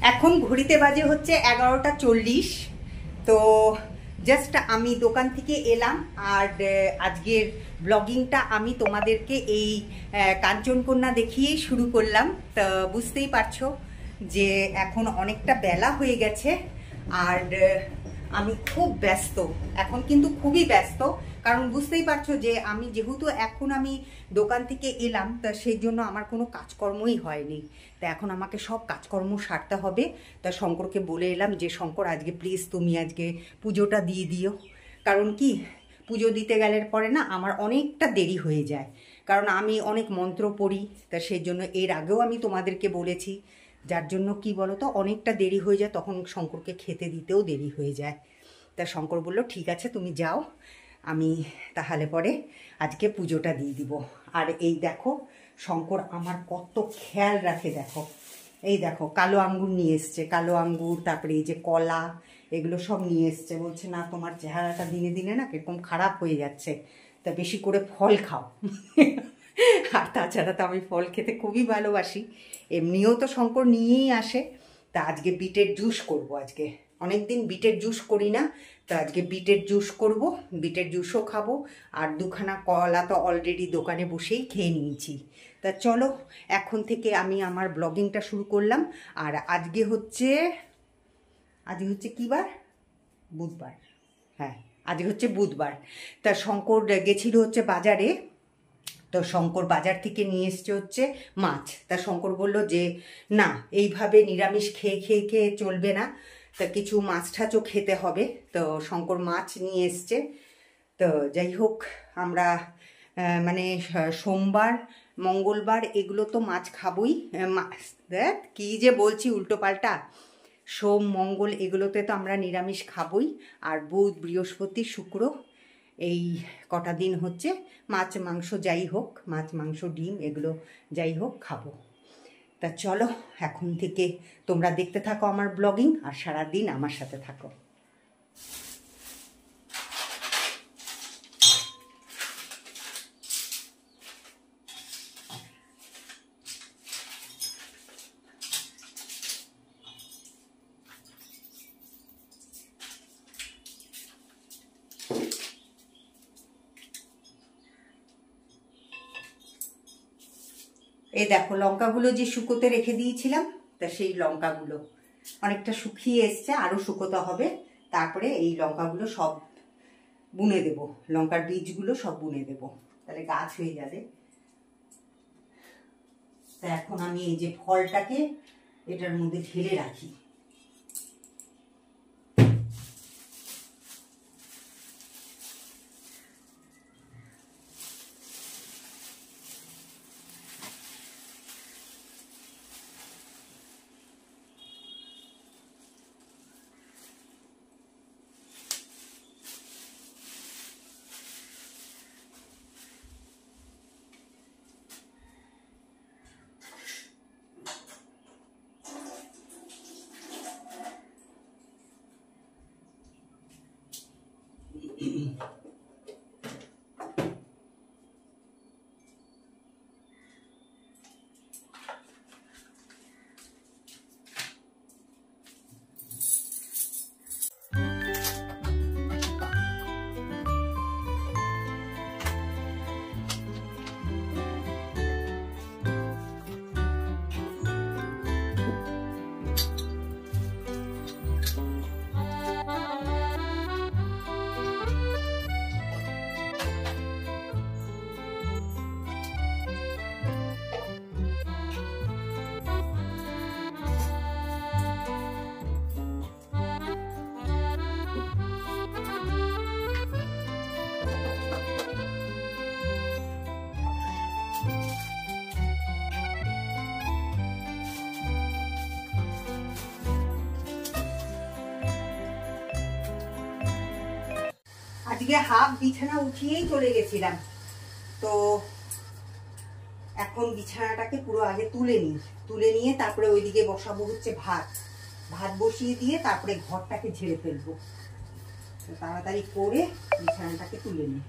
এখন ঘড়িতে বাজে হচ্ছে 11টা 40। তো জাস্ট আমি দোকান থেকে এলাম আর আজকের ব্লগিংটা আমি তোমাদেরকে এই কাঞ্চনকন্যা দেখিয়েই শুরু করলাম। তো বুঝতেই পারছো যে এখন অনেকটা বেলা হয়ে গেছে আর আমি খুব ব্যস্ত, এখন কিন্তু খুবই ব্যস্ত। কারণ বুঝতেই পারছো যে আমি যেহেতু এখন আমি দোকান থেকে এলাম, তা সেই জন্য আমার কোনো কাজকর্মই হয়নি। তা এখন আমাকে সব কাজকর্ম সারতে হবে। তা শঙ্করকে বলে এলাম যে শঙ্কর আজকে প্লিজ তুমি আজকে পুজোটা দিয়ে দিও। কারণ কি, পুজো দিতে গেলে পরে না আমার অনেকটা দেরি হয়ে যায়, কারণ আমি অনেক মন্ত্র পড়ি। তা সেই জন্য এর আগেও আমি তোমাদেরকে বলেছি, যার জন্য কি বলো তো অনেকটা দেরি হয়ে যায়, তখন শঙ্করকে খেতে দিতেও দেরি হয়ে যায়। তা শঙ্কর বলল ঠিক আছে তুমি যাও, আমি তাহলে পরে আজকে পুজোটা দিয়ে দিব। আর এই দেখো শঙ্কর আমার কত খেয়াল রাখে, দেখো এই দেখো কালো আঙ্গুর নিয়ে এসছে, কালো আঙ্গুর, তারপরে এই যে কলা, এগুলো সব নিয়ে এসছে। বলছে না তোমার চেহারাটা দিনে দিনে না কিরকম খারাপ হয়ে যাচ্ছে, তা বেশি করে ফল খাও। আর তাছাড়া তো আমি ফল খেতে খুবই ভালোবাসি, এমনিও তো শঙ্কর নিয়েই আসে। তা আজকে বিটের জুস করব, আজকে অনেকদিন বিটের জুস করি না, তো আজকে বিটের জুস করব, বিটের জুসও খাবো। আর দুখানা কলা তো অলরেডি দোকানে বসেই খেয়ে নিয়েছি। তা চলো এখন থেকে আমি আমার ব্লগিংটা শুরু করলাম। আর আজকে হচ্ছে কী বার? বুধবার। হ্যাঁ, আজকে হচ্ছে বুধবার। তা শঙ্কর গেছিল হচ্ছে বাজারে, তো শঙ্কর বাজার থেকে নিয়ে এসছে হচ্ছে মাছ। তা শঙ্কর বলল যে না, এইভাবে নিরামিষ খেয়ে খেয়ে খেয়ে চলবে না, তা কিছু মাছ টাছও খেতে হবে। তো শঙ্কর মাছ নিয়ে এসছে। তো যাই হোক, আমরা মানে সোমবার মঙ্গলবার এগুলো তো মাছ খাবই। দেখ কী যে বলছি উল্টো পাল্টা, সোম মঙ্গল এগুলোতে তো আমরা নিরামিষ খাবই। আর বুধ বৃহস্পতি শুক্র এই কটা দিন হচ্ছে মাছ মাংস যাই হোক, মাছ মাংস ডিম এগুলো যাই হোক খাবো। তা চলো এখন থেকে তোমরা দেখতে থাকো আমার ব্লগিং আর সারাদিন আমার সাথে থাকো। এই দেখো লঙ্কাগুলো যে শুকোতে রেখে দিয়েছিলাম, তা সেই লঙ্কাগুলো অনেকটা শুকিয়ে এসছে, আরও শুকোতে হবে। তারপরে এই লঙ্কাগুলো সব বুনে দেব, লঙ্কার বীজগুলো সব বুনে দেব, তাহলে গাছ হয়ে যাবে। তা এখন আমি এই যে ফলটাকে এটার মধ্যে ঢেলে রাখি। আজকে হাফ বিছানা উঠিয়েই চলে গেছিলাম, তো এখন বিছানাটাকে পুরো আগে তুলে নিয়ে তারপরে ওইদিকে বসাবো হচ্ছে ভাত বসিয়ে দিয়ে তারপরে ঘরটাকে ঝেড়ে ফেলবো। তো তাড়াতাড়ি করে বিছানাটাকে তুলে নিই।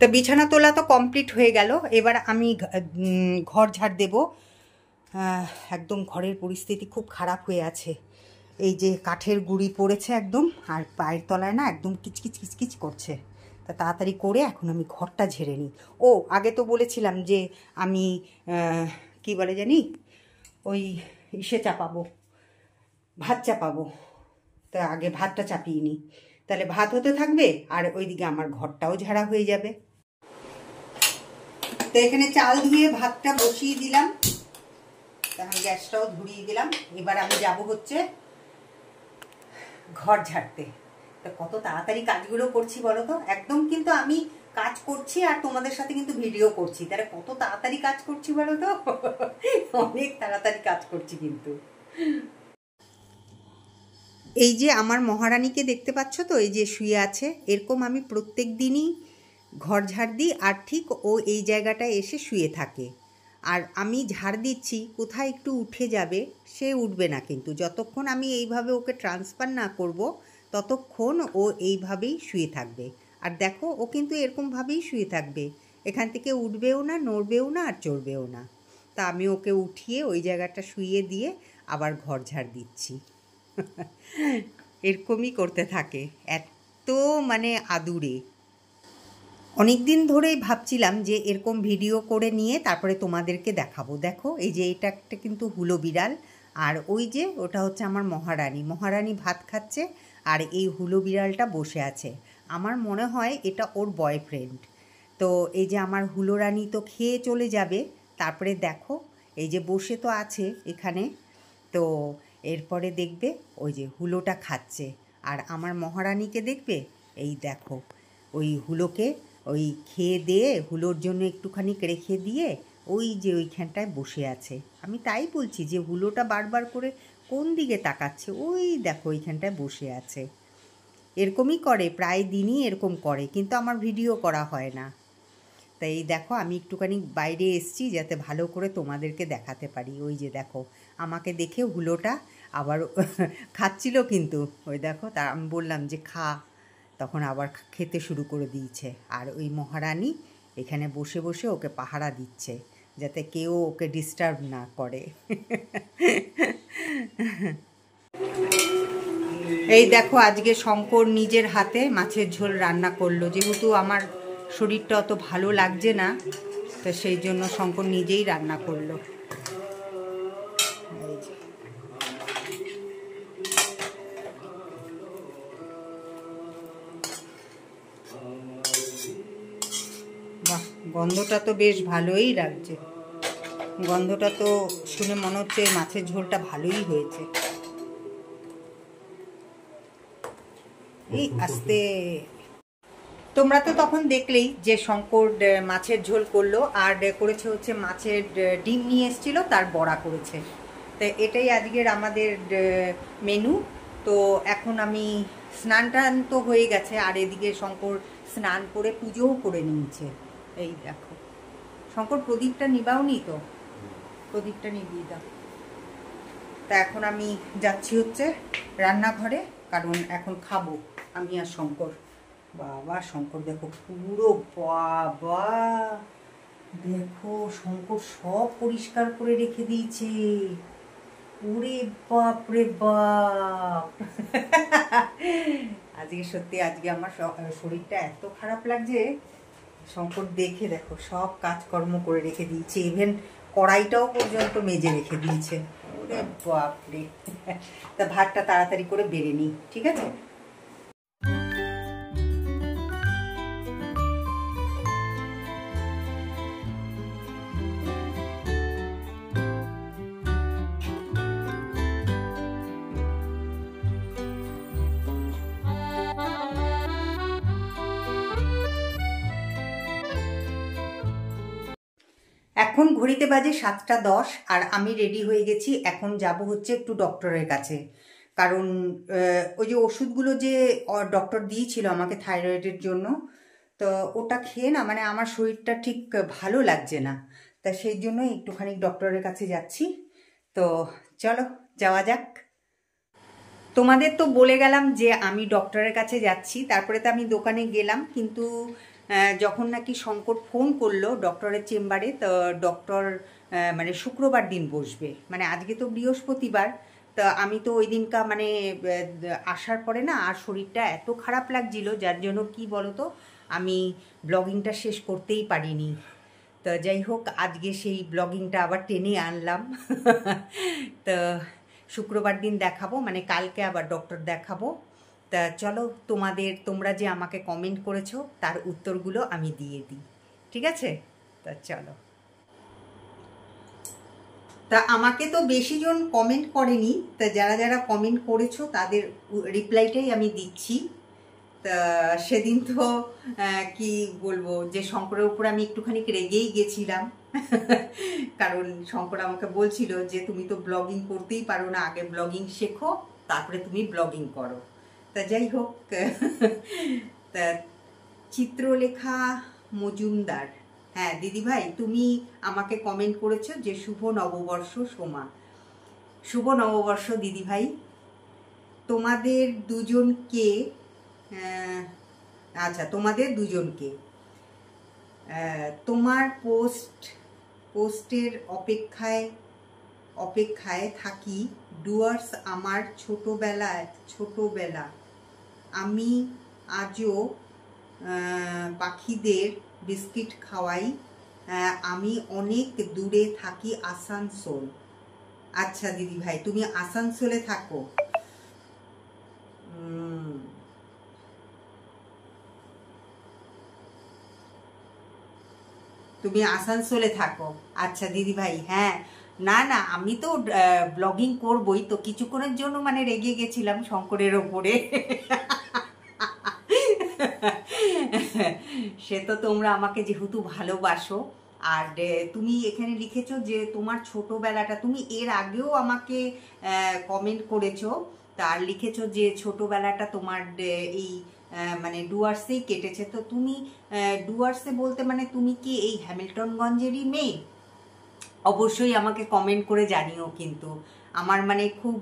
তো বিছানা তোলা তো কমপ্লিট হয়ে গেল। এবার আমি ঘর ঝাড় দেব। একদম ঘরের পরিস্থিতি খুব খারাপ হয়ে আছে। এই যে কাঠের গুঁড়ি পড়েছে একদম, আর পায়ের তলায় না একদম কিচকিচ কিচকিচ করছে। তা তাড়াতাড়ি করে এখন আমি ঘরটা ঝেড়ে নিই। ও আগে তো বলেছিলাম যে আমি কি বলে জানি, ওই ইসে চাপাবো, ভাত চাপাবো। তা আগে ভাতটা চাপিয়ে নিই, তাহলে ভাত হতে থাকবে আর ওইদিকে আমার ঘরটাও ঝাড়া হয়ে যাবে। তো এখানে চাল ধুয়ে ভাতটা বসিয়ে দিলাম, তখন গ্যাসটাও ধরিয়ে দিলাম। এবার আমি যাব হচ্ছে ঘর ঝাড়তে। তো কত তাড়াতাড়ি কাজগুলো করছি বলো তো, একদম কিন্তু আমি কাজ করছি আর তোমাদের সাথে কিন্তু ভিডিও করছি, তাহলে কত তাড়াতাড়ি কাজ করছি বলো তো। অনেক তাড়াতাড়ি কাজ করছি কিন্তু। এই যে আমার মহারানীকে দেখতে পাচ্ছ তো, এই যে শুয়ে আছে, এরকম আমি প্রত্যেক দিনই ঘর ঝাড় দিই আর ঠিক ও এই জায়গাটায় এসে শুয়ে থাকে। আর আমি ঝাড় দিচ্ছি, কোথায় একটু উঠে যাবে, সে উঠবে না কিন্তু, যতক্ষণ আমি এইভাবে ওকে ট্রান্সফার না করব ততক্ষণ ও এইভাবেই শুয়ে থাকবে। আর দেখো ও কিন্তু এরকমভাবেই শুয়ে থাকবে, এখান থেকে উঠবেও না, নড়বেও না, আর চড়বেও না। তা আমি ওকে উঠিয়ে ওই জায়গাটা শুইয়ে দিয়ে আবার ঘর ঝাড় দিচ্ছি। এরকমই করতে থাকে, এত মানে আদুরে। অনেক দিন ধরেই ভাবছিলাম যে এরকম ভিডিও করে নিয়ে তারপরে তোমাদেরকে দেখাবো। দেখো এই যে এটা একটা কিন্তু হুলো বিড়াল, আর ওই যে ওটা হচ্ছে আমার মহারানী। মহারানী ভাত খাচ্ছে আর এই হুলো বিড়ালটা বসে আছে। আমার মনে হয় এটা ওর বয়ফ্রেন্ড। তো এই যে আমার হুলো রানী তো খেয়ে চলে যাবে, তারপরে দেখো এই যে বসে তো আছে এখানে। তো এরপরে দেখবে ওই যে হুলোটা খাচ্ছে, আর আমার মহারানীকে দেখবে, এই দেখো ওই হুলোকে ওই খেয়ে দিয়ে হুলোর জন্য একটুখানি রেখে দিয়ে ওই যে ওইখানটায় বসে আছে। আমি তাই বলছি যে হুলোটা বারবার করে কোন দিকে তাকাচ্ছে, ওই দেখো ওইখানটায় বসে আছে। এরকমই করে, প্রায় দিনই এরকম করে, কিন্তু আমার ভিডিও করা হয় না। তাই এই দেখো আমি একটুখানি বাইরে এসছি যাতে ভালো করে তোমাদেরকে দেখাতে পারি। ওই যে দেখো আমাকে দেখে হুলোটা আবার খাচ্ছিল, কিন্তু ওই দেখো তা আমি বললাম যে খা, তখন আবার খেতে শুরু করে দিয়েছে। আর ওই মহারানী এখানে বসে বসে ওকে পাহারা দিচ্ছে যাতে কেউ ওকে ডিস্টার্ব না করে। এই দেখো আজকে শঙ্কর নিজের হাতে মাছের ঝোল রান্না করলো, যেহেতু আমার শরীরটা অত ভালো লাগছে না, তো সেই জন্য শঙ্কর নিজেই রান্না করলো। বাহ, গন্ধটা তো বেশ ভালোই লাগছে। গন্ধটা তো শুনে মনে হচ্ছে মাছের ঝোলটা ভালোই হয়েছে। এই আস্তে, তোমরা তো তখন দেখলেই যে শঙ্কর মাছের ঝোল করলো, আর করেছে হচ্ছে মাছের ডিম নিয়ে এসেছিল, তার বড়া করেছে। তো এটাই আজকের আমাদের মেনু। তো এখন আমি স্নান টান তো হয়ে গেছে, আর এদিকে শঙ্কর স্নান করে পুজোও করে নিয়েছে। এই দেখো শঙ্কর প্রদীপটা নিবাওনি তো, প্রদীপটা নিবিয়ে দাও। তা এখন আমি যাচ্ছি হচ্ছে রান্নাঘরে, কারণ এখন খাবো আমি আর শঙ্কর। বাবা শঙ্কর দেখো পুরো, বাবা দেখো শঙ্কর সব পরিষ্কার করে রেখে দিয়েছে। ওরে বাপ রে বাপ। আজকে সত্যি আজকে আমার শরীরটা এত খারাপ লাগছে। শঙ্কর দেখে দেখো সব কাজকর্ম করে রেখে দিয়েছে, ইভেন কড়াইটাও পর্যন্ত মেজে রেখে দিয়েছে। ওরে বাপ রে। তা ভাতটা তাড়াতাড়ি করে বেড়ে নিই, ঠিক আছে? এখন ঘড়িতে বাজে 7:10 আর আমি রেডি হয়ে গেছি। এখন যাব হচ্ছে একটু ডক্টরের কাছে, কারণ ওই যে ওষুধগুলো যে ডক্টর দিয়েছিল আমাকে থাইরয়েডের জন্য, তো ওটা খেয়ে না মানে আমার শরীরটা ঠিক ভালো লাগছে না। তা সেই জন্য একটুখানি ডক্টরের কাছে যাচ্ছি। তো চলো যাওয়া যাক। তোমাদের তো বলে গেলাম যে আমি ডক্টরের কাছে যাচ্ছি, তারপরে তো আমি দোকানে গেলাম, কিন্তু যখন নাকি শঙ্কর ফোন করলো ডক্টরের চেম্বারে, তো ডক্টর মানে শুক্রবার দিন বসবে, মানে আজকে তো বৃহস্পতিবার। তা আমি তো ওই দিনকা মানে আসার পরে না আর শরীরটা এত খারাপ লাগছিল, যার জন্য কি বলো তো আমি ব্লগিংটা শেষ করতেই পারিনি। তো যাই হোক, আজকে সেই ব্লগিংটা আবার টেনে আনলাম। তো শুক্রবার দিন দেখাবো, মানে কালকে আবার ডক্টর দেখাবো। তা চলো, তোমরা যে আমাকে কমেন্ট করেছো তার উত্তরগুলো আমি দিয়ে দিই, ঠিক আছে? তা চলো। তা আমাকে তো বেশি জন কমেন্ট করেনি, তা যারা যারা কমেন্ট করেছো তাদের রিপ্লাইটাই আমি দিচ্ছি। তা সেদিন তো কি বলবো, যে শঙ্করের উপর আমি একটুখানি রেগেই গেছিলাম। কারণ শঙ্কর আমাকে বলছিল যে তুমি তো ব্লগিং করতেই পারো না, আগে ব্লগিং শেখো তারপরে তুমি ব্লগিং করো। তা যাই হোক, তা চিত্রলেখা মজুমদার, হ্যাঁ দিদিভাই তুমি আমাকে কমেন্ট করেছো যে শুভ নববর্ষ সোমা। শুভ নববর্ষ দিদিভাই। তোমাদের দুজনকে, আচ্ছা তোমাদের দুজনকে, তোমার পোস্টের অপেক্ষায় থাকি ডুয়ার্স। আমার ছোটবেলা আমি আজও পাখিদের বিস্কিট খাওয়াই। আমি অনেক দূরে থাকি, আসানসোল। আচ্ছা দিদি ভাই, তুমি আসানসোলে থাকো। তুমি আসানসোলে থাকো, আচ্ছা দিদি ভাই। হ্যাঁ, না না, আমি তো ব্লগিং করবই, তো কিছুক্ষণের জন্য মানে রেগে গেছিলাম শঙ্করের ওপরে। সে তো তোমরা আমাকে যেহেতু ভালোবাসো, আর তুমি এখানে লিখেছো যে তোমার ছোটবেলাটা, তুমি এর আগেও আমাকে কমেন্ট করেছো, তার লিখেছো যে ছোটবেলাটা তোমার এই মানে ডুয়ার্সেই কেটেছে। তো তুমি ডুয়ার্সে বলতে মানে তুমি কি এই হ্যামিল্টনগঞ্জেরই মেয়ে? অবশ্যই আমাকে কমেন্ট করে জানিও, কিন্তু আমার মানে খুব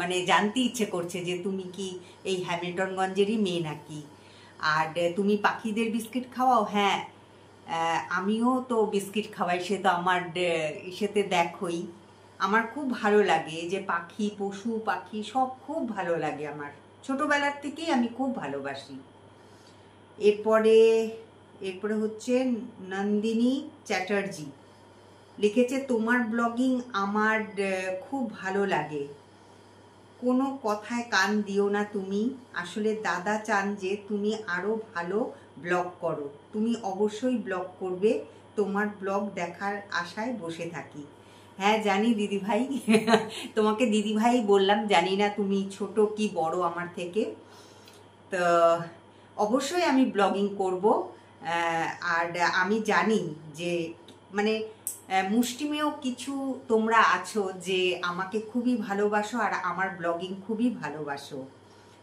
মানে জানতে ইচ্ছে করছে যে তুমি কি এই হ্যামিল্টনগঞ্জেরই মেয়ে নাকি। আর তুমি পাখিদের বিস্কিট খাওয়াও? হ্যাঁ, আমিও তো বিস্কিট খাওয়াই, সে তো আমার ইসেতে দেখোই। আমার খুব ভালো লাগে যে পাখি, পশু পাখি সব খুব ভালো লাগে আমার, ছোটবেলার থেকেই আমি খুব ভালোবাসি। এরপরে হচ্ছে নন্দিনী চ্যাটার্জি লিখেছে তোমার ব্লগিং আমার খুব ভালো লাগে, কোনো কথায় কান দিও না তুমি। আসলে দাদা চান যে তুমি আরো ভালো ব্লগ করো, তুমি অবশ্যই ব্লগ করবে, তোমার ব্লগ দেখার আশায় বসে থাকি। হ্যাঁ জানি দিদিভাই, তোমাকে দিদিভাই বললাম, জানি না তুমি ছোট কি বড় আমার থেকে। তো অবশ্যই আমি ব্লগিং করব। আর আমি জানি যে মানে মুষ্টিমেয় কিছু তোমরা আছো যে আমাকে খুবই ভালোবাসো আর আমার ব্লগিং খুবই ভালোবাসো।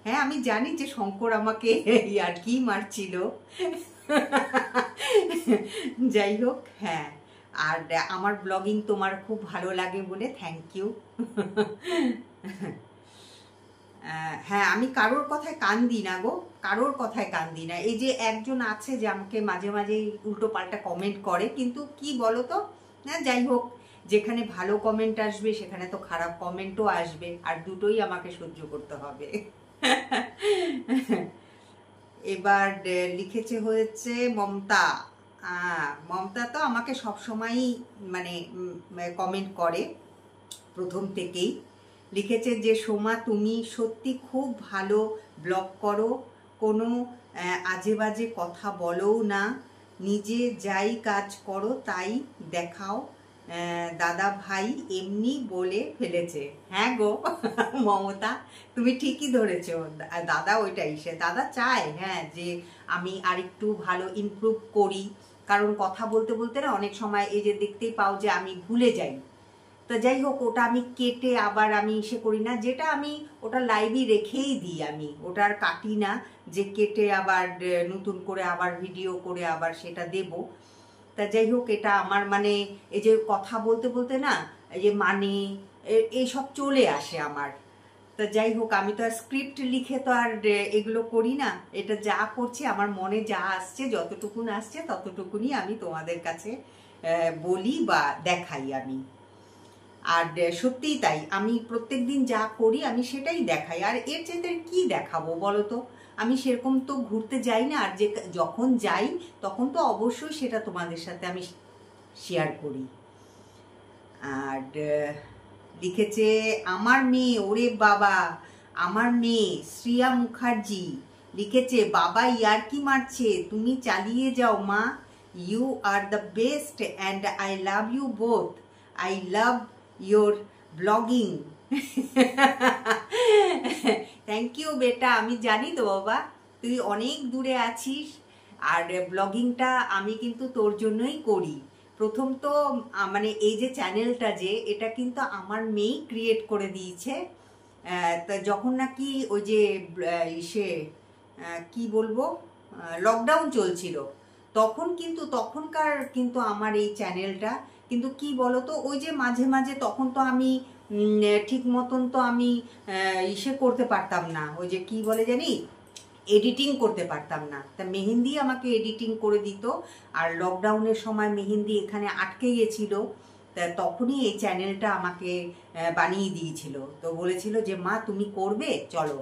হ্যাঁ আমি জানি যে শঙ্কর আমাকে আর কি মারছিল। যাই হোক, হ্যাঁ, আর আমার ব্লগিং তোমার খুব ভালো লাগে বলে থ্যাংক ইউ। হ্যাঁ, আমি কারোর কথায় কান দিই না গো, কারোর কথায় কান দিই না। এই যে একজন আছে যে আমাকে মাঝে মাঝে উল্টো পাল্টা কমেন্ট করে, কিন্তু কি বলো তো, না যাই হোক, যেখানে ভালো কমেন্ট আসবে সেখানে তো খারাপ কমেন্টও আসবে, আর দুটোই আমাকে সহ্য করতে হবে। এবার লিখেছে হয়েছে মমতা। মমতা তো আমাকে সবসময়ই মানে কমেন্ট করে প্রথম থেকেই। লিখেছে যে সোমা তুমি সত্যি খুব ভালো ব্লগ করো, কোনো আজে বাজে কথা বলোও না, নিজে যাই কাজ করো তাই দেখাও, দাদা ভাই এমনি বলে ফেলেছে। হ্যাঁ গো মমতা, তুমি ঠিকই ধরেছো, দাদা ওইটাই, সে দাদা চায় হ্যাঁ যে আমি আরেকটু ভালো ইমপ্রুভ করি, কারণ কথা বলতে বলতে না অনেক সময় এই যে দেখতেই পাও যে আমি ভুলে যাই। তো যাই হোক, ওটা আমি কেটে আবার আমি ইসে করি না, যেটা আমি ওটা লাইভই রেখেই দিই, আমি ওটা আর কাটি না যে কেটে আবার নতুন করে আবার ভিডিও করে আবার সেটা দেব। তা যাই হোক, এটা আমার মানে এই যে কথা বলতে বলতে না এই যে মানে এইসব চলে আসে আমার। তো যাই হোক, আমি তো আর স্ক্রিপ্ট লিখে তো আর এগুলো করি না। এটা যা করছি আমার মনে যা আসছে, যতটুকুন আসছে ততটুকুনি আমি তোমাদের কাছে বলি বা দেখাই আমি। আর সত্যিই তাই, আমি প্রত্যেকদিন যা করি আমি সেটাই দেখাই। আর এর চাইতে কি দেখাবো বলো তো? আমি সেরকম তো ঘুরতে যাই না, আর যে যখন যাই তখন তো অবশ্যই সেটা তোমাদের সাথে আমি শেয়ার করি। আর লিখেছে আমার মেয়ে, ওরে বাবা, আমার মেয়ে শ্রিয়া মুখার্জি লিখেছে, বাবা ইয়ার্কি মারছে, তুমি চালিয়ে যাও মা, you are the best and I love you both, I love your blogging. Thank you বেটা, আমি জানি তো বাবা তুই অনেক দূরে আছিস, আর ব্লগিংটা আমি কিন্তু তোর জন্যই করি। প্রথম তো মানে এই যে চ্যানেলটা, যে এটা কিন্তু আমার মেয়েই ক্রিয়েট করে দিয়েছে। তা যখন নাকি ওই যে সে কি বলবো, লকডাউন চলছিল, তখন কিন্তু তখনকার কিন্তু আমার এই চ্যানেলটা কিন্তু কি বলতো, ওই যে মাঝে মাঝে তখন তো আমি ঠিক মতন তো আমি ইসে করতে পারতাম না, ওই যে কি বলে জানি, এডিটিং করতে পারতাম না। তা মেহেন্দি আমাকে এডিটিং করে দিত, আর লকডাউনের সময় মেহেন্দি এখানে আটকে গেছিল, তা তখনই এই চ্যানেলটা আমাকে বানিয়ে দিয়েছিল। তো বলেছিল যে মা তুমি করবে, চলো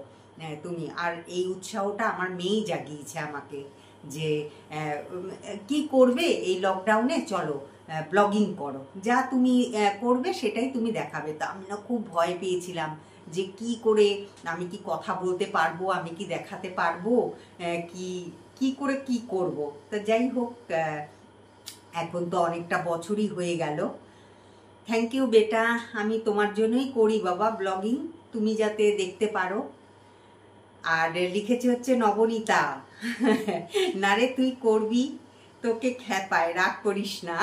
তুমি। আর এই উৎসাহটা আমার মেয়েই জাগিয়েছে আমাকে, যে কি করবে এই লকডাউনে, চলো ব্লগিং করো, যা তুমি করবে সেটাই তুমি দেখাবে। তা আমি না খুব ভয় পেয়েছিলাম যে কি করে আমি কি কথা বলতে পারবো, আমি কি দেখাতে পারবো, কি করে কি করব। তা যাই হোক, এখন তো অনেকটা বছরই হয়ে গেল। থ্যাংক ইউ বেটা, আমি তোমার জন্যই করি বাবা ব্লগিং, তুমি যাতে দেখতে পারো। আর লিখেছে হচ্ছে নবনীতা, না রে তুই করবি, তোকে খ্যাপায়, রাগ করিস না।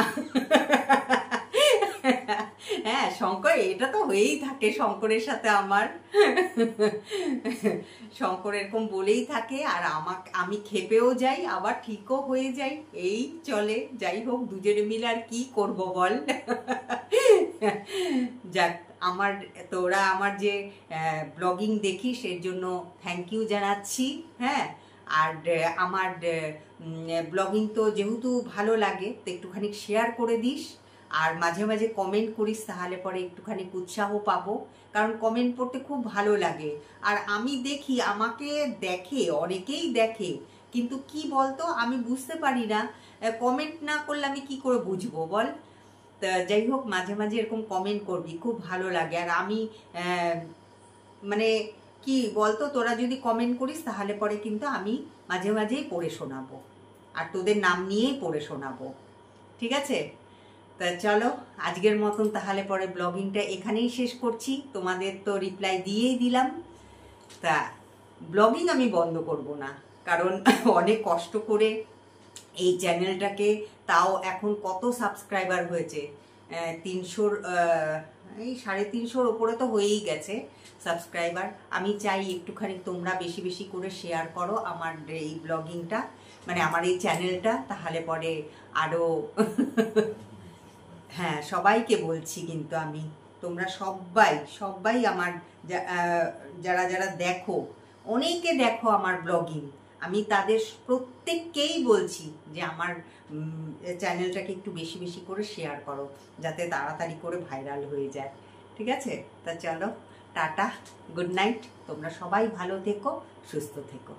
হ্যাঁ শঙ্কর, এটা তো হয়েই থাকে শঙ্করের সাথে আমার, শঙ্কর এরকম বলেই থাকে, আর আমি খেপেও যাই, আবার ঠিকও হয়ে যাই, এই চলে। যাই হোক, দুজনে মিলে আর কি করব বল। যাক, তোরা আমার যে ব্লগিং দেখিস এর জন্য থ্যাংক ইউ জানাচ্ছি। হ্যাঁ, আর আমার ব্লগিং তো যেহেতু ভালো লাগে, তো একটুখানি শেয়ার করে দিস, আর মাঝে মাঝে কমেন্ট করিস, তাহলে পরে একটুখানি উৎসাহ পাবো, কারণ কমেন্ট পড়তে খুব ভালো লাগে। আর আমি দেখি, আমাকে দেখে, অনেকেই দেখে, কিন্তু কি বলতো আমি বুঝতে পারি না, কমেন্ট না করলে আমি কি করে বুঝবো বল। তা যাই হোক, মাঝে মাঝে এরকম কমেন্ট করবি, খুব ভালো লাগে। আর আমি মানে কি বলতো, তোরা যদি কমেন্ট করিস তাহলে পরে কিন্তু আমি মাঝে মাঝেই পড়ে শোনাবো, আর তোদের নাম নিয়েই পড়ে শোনাবো, ঠিক আছে? তা চলো, আজকের মতন তাহলে পরে ব্লগিংটা এখানেই শেষ করছি। তোমাদের তো রিপ্লাই দিয়েই দিলাম। তা ব্লগিং আমি বন্ধ করব না, কারণ অনেক কষ্ট করে এই চ্যানেলটাকে, তাও এখন কত সাবস্ক্রাইবার হয়েছে, 300, এই 350-র ওপরে তো হয়েই গেছে সাবস্ক্রাইবার। আমি চাই একটুখানি তোমরা বেশি বেশি করে শেয়ার করো আমার এই ব্লগিংটা, মানে আমার এই চ্যানেলটা, তাহলে পরে আরও হ্যাঁ, সবাইকে বলছি কিন্তু আমি, তোমরা সবাই আমার যারা যারা দেখো, অনেকে দেখো আমার ব্লগিং, আমি তাদের প্রত্যেককেই বলছি যে আমার চ্যানেলটাকে একটু বেশি বেশি করে শেয়ার করো, যাতে তাড়াতাড়ি করে ভাইরাল হয়ে যায়, ঠিক আছে? তা চলো, টাটা, গুড নাইট, তোমরা সবাই ভালো থেকো, সুস্থ থেকো।